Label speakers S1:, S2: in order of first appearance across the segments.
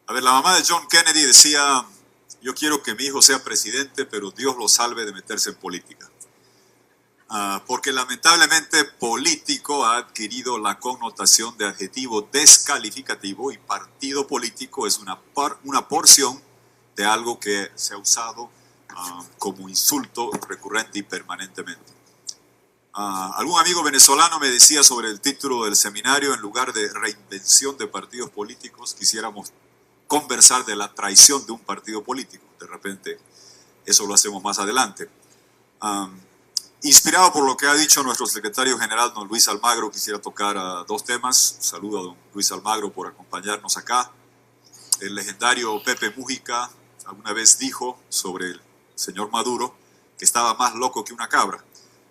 S1: A ver, la mamá de John Kennedy decía, yo quiero que mi hijo sea presidente, pero Dios lo salve de meterse en política. Porque lamentablemente político ha adquirido la connotación de adjetivo descalificativo y partido político es una porción de algo que se ha usado como insulto recurrente y permanentemente. Algún amigo venezolano me decía sobre el título del seminario, en lugar de reinvención de partidos políticos, quisiéramos conversar de la traición de un partido político. De repente, eso lo hacemos más adelante. Inspirado por lo que ha dicho nuestro secretario general, don Luis Almagro, quisiera tocar dos temas. Saludo a don Luis Almagro por acompañarnos acá. El legendario Pepe Mújica alguna vez dijo sobre el señor Maduro que estaba más loco que una cabra,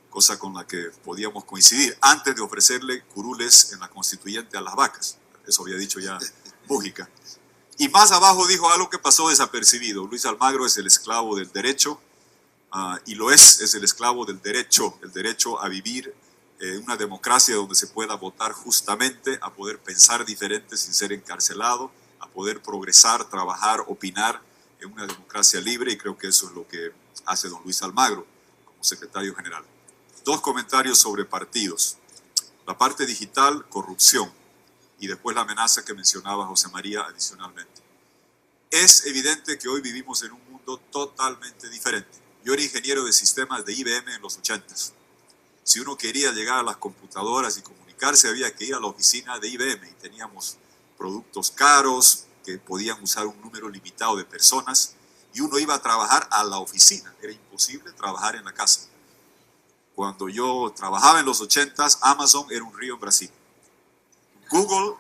S1: cosa con la que podíamos coincidir, antes de ofrecerle curules en la constituyente a las vacas. Eso había dicho ya Mújica. Y más abajo dijo algo que pasó desapercibido. Luis Almagro es el esclavo del derecho, y lo es el esclavo del derecho, el derecho a vivir en una democracia donde se pueda votar justamente, a poder pensar diferente sin ser encarcelado, a poder progresar, trabajar, opinar en una democracia libre, y creo que eso es lo que hace don Luis Almagro como secretario general. Dos comentarios sobre partidos. La parte digital, corrupción, y después la amenaza que mencionaba José María adicionalmente. Es evidente que hoy vivimos en un mundo totalmente diferente. Yo era ingeniero de sistemas de IBM en los 80s. Si uno quería llegar a las computadoras y comunicarse, había que ir a la oficina de IBM, y teníamos productos caros que podían usar un número limitado de personas, y uno iba a trabajar a la oficina. Era imposible trabajar en la casa. Cuando yo trabajaba en los 80s, Amazon era un río en Brasil. Google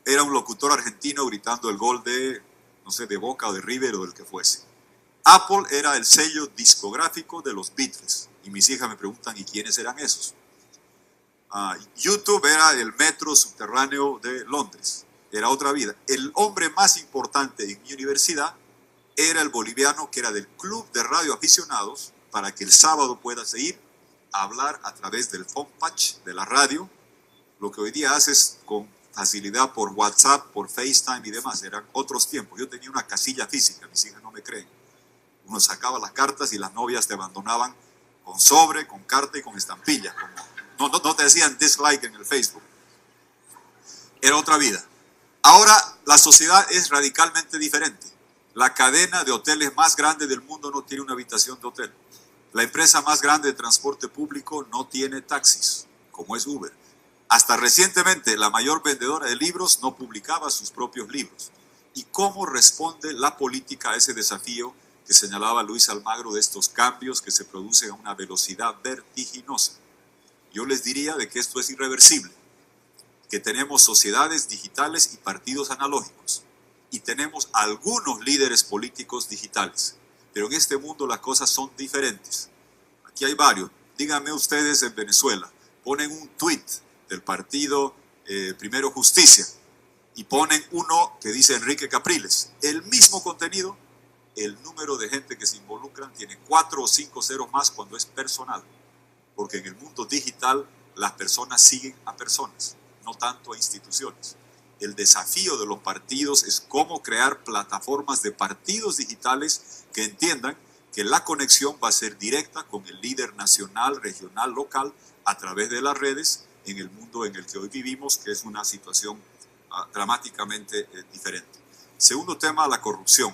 S1: era un locutor argentino gritando el gol de, no sé, de Boca o de River o del que fuese. Apple era el sello discográfico de los Beatles. Y mis hijas me preguntan, ¿y quiénes eran esos? YouTube era el metro subterráneo de Londres. Era otra vida. El hombre más importante en mi universidad era el boliviano que era del club de radioaficionados, para que el sábado puedas ir a hablar a través del phone patch de la radio, lo que hoy día haces con facilidad por WhatsApp, por FaceTime y demás. Eran otros tiempos. Yo tenía una casilla física, mis hijas no me creen. Uno sacaba las cartas y las novias te abandonaban con sobre, con carta y con estampilla. No te decían dislike en el Facebook. Era otra vida. Ahora la sociedad es radicalmente diferente. La cadena de hoteles más grande del mundo no tiene una habitación de hotel. La empresa más grande de transporte público no tiene taxis, como es Uber. Hasta recientemente, la mayor vendedora de libros no publicaba sus propios libros. ¿Y cómo responde la política a ese desafío que señalaba Luis Almagro de estos cambios que se producen a una velocidad vertiginosa? Yo les diría de que esto es irreversible, que tenemos sociedades digitales y partidos analógicos, y tenemos algunos líderes políticos digitales, pero en este mundo las cosas son diferentes. Aquí hay varios. Díganme ustedes en Venezuela, ponen un tweet del partido Primero Justicia y ponen uno que dice Enrique Capriles, el mismo contenido, el número de gente que se involucran tiene 4 o 5 ceros más cuando es personal, porque en el mundo digital las personas siguen a personas, no tanto a instituciones. El desafío de los partidos es cómo crear plataformas de partidos digitales que entiendan que la conexión va a ser directa con el líder nacional, regional, local, a través de las redes, en el mundo en el que hoy vivimos, que es una situación dramáticamente diferente. Segundo tema, la corrupción.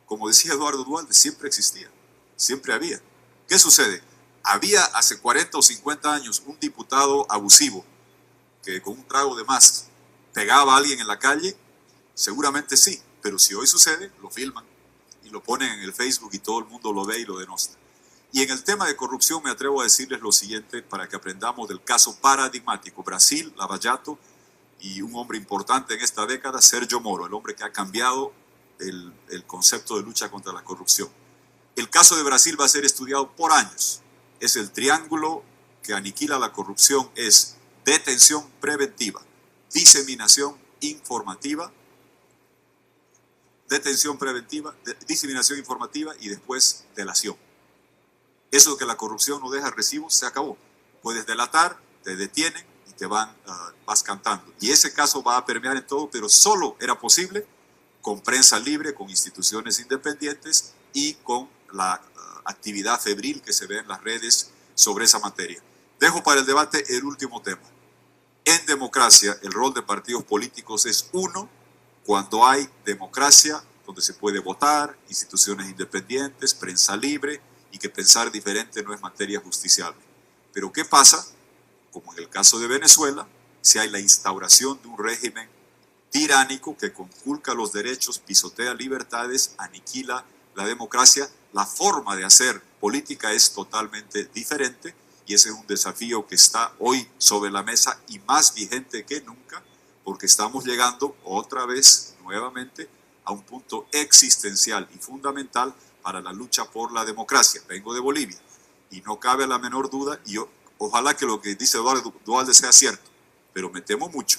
S1: Como decía Eduardo Duhalde, siempre existía, siempre había. ¿Qué sucede? Había hace 40 o 50 años un diputado abusivo que con un trago de más pegaba a alguien en la calle. Seguramente sí, pero si hoy sucede, lo filman y lo ponen en el Facebook y todo el mundo lo ve y lo denosta. Y en el tema de corrupción me atrevo a decirles lo siguiente para que aprendamos del caso paradigmático. Brasil, Lava Jato, y un hombre importante en esta década, Sergio Moro, el hombre que ha cambiado el concepto de lucha contra la corrupción. El caso de Brasil va a ser estudiado por años. Es el triángulo que aniquila la corrupción, es detención preventiva, diseminación informativa, diseminación informativa y después delación. Eso que la corrupción no deja recibos, se acabó. Puedes delatar, te detienen y te vas cantando. Y ese caso va a permear en todo, pero solo era posible con prensa libre, con instituciones independientes y con la actividad febril que se ve en las redes sobre esa materia. Dejo para el debate el último tema. En democracia, el rol de partidos políticos es uno, cuando hay democracia, donde se puede votar, instituciones independientes, prensa libre, y que pensar diferente no es materia justiciable. Pero ¿qué pasa? Como en el caso de Venezuela, si hay la instauración de un régimen tiránico que conculca los derechos, pisotea libertades, aniquila la democracia, la forma de hacer política es totalmente diferente, y ese es un desafío que está hoy sobre la mesa y más vigente que nunca, porque estamos llegando otra vez, nuevamente, a un punto existencial y fundamental para la lucha por la democracia. Vengo de Bolivia y no cabe la menor duda, y ojalá que lo que dice Eduardo Duhalde sea cierto, pero me temo mucho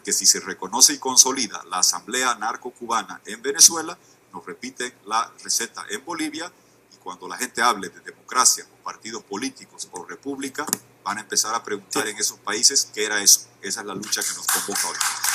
S1: que si se reconoce y consolida la Asamblea Narco-Cubana en Venezuela, nos repiten la receta en Bolivia, y cuando la gente hable de democracia o partidos políticos o república, van a empezar a preguntar en esos países qué era eso. Esa es la lucha que nos convoca hoy.